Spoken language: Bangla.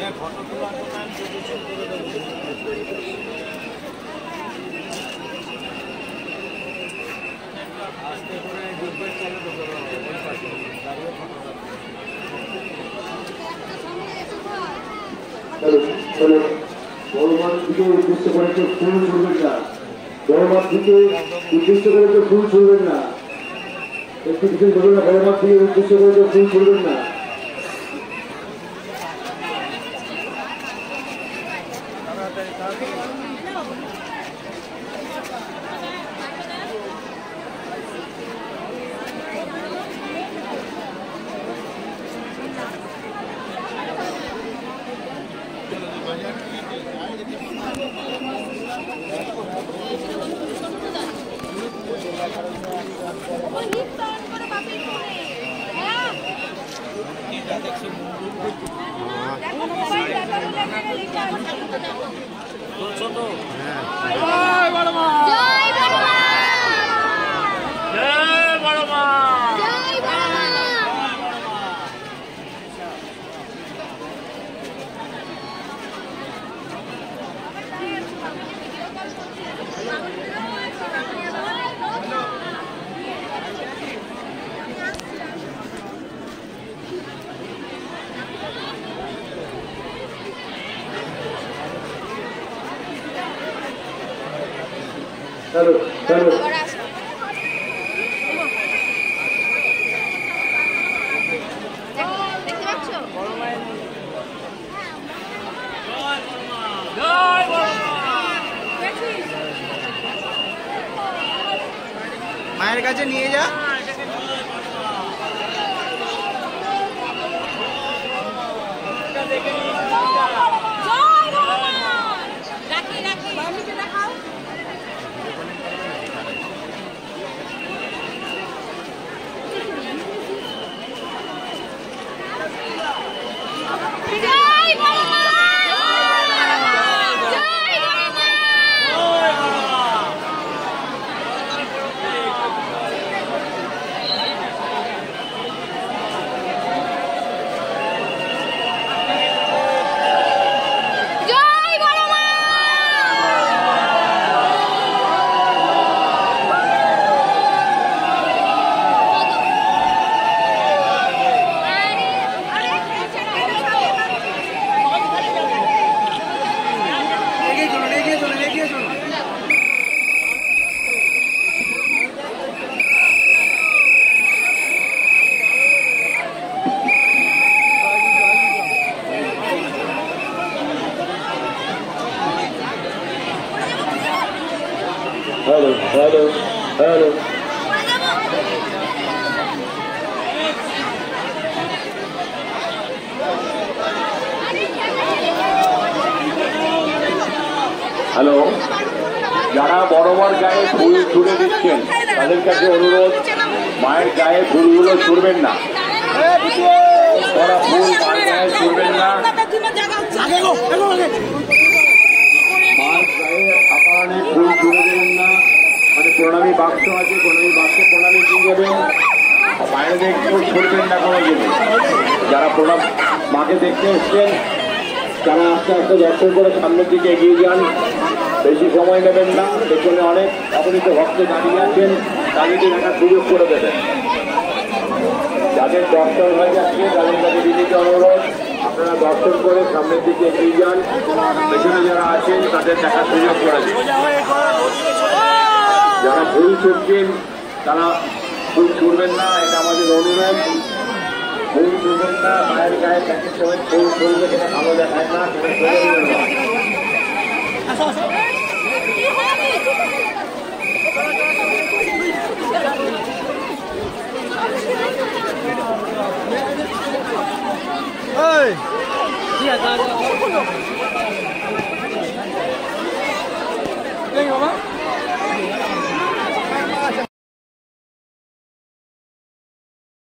বড়মাঠ থেকে উদ্দেশ্য করে তো ফুল ছুড়বেন না, বড়মাঠ থেকে উদ্দেশ্য করে তো ফুল ছুড়বেন না, একটু কিছু বলুন না, বড়মাঠ থেকে উদ্দেশ্য করে তো ফুল ছুড়বেন না। Hello, hello. মায়ের কাছে নিয়ে যা। Hello, hello, hello. হ্যালো, যারা বড়মার গায়ে ফুল ছুড়ে দিচ্ছেন তাদের কাছে অনুরোধ, মায়ের গায়ে ফুলগুলো ছুড়বেন না, তারা ফুল মায়ের গায়ে ছুড়বেন না। মায়ের গায়ে আকারে ফুল ছুড়ে দেবেন না, মানে প্রণামী বাক্স আছে, প্রণামী বাক্সে প্রণামী দিয়ে যাবেন, বাইরে দেখতে ছুটবেন না কোনো জিনিস। যারা প্রণাম মাকে দেখতে এসছেন তারা আস্তে আস্তে দর্শন করে সামনের দিকে এগিয়ে যান, বেশি সময় নেবেন না। পেছনে অনেক অপরিচিত ভক্ত দাঁড়িয়ে আছেন, তাদেরকে দেখার সুযোগ করে দেবেন। যাদের দর্শন হয়ে যাচ্ছে তাদের কাছে বিনীত অনুরোধ, আপনারা দর্শন করে সামনের দিকে এগিয়ে যান, পেছনে যারা আছেন তাদের দেখার সুযোগ করে দিন। যারা ফুল ছুটছেন তারা ফুল ছুটবেন না, এটা আমাদের অনুরোধ। ফুল ছুটবেন না, মায়ের গায়ে দেখার সময় ফুল ছুটবে, সেটা ভালো দেখায় না, সেটা প্রয়োজন নয়। Hey!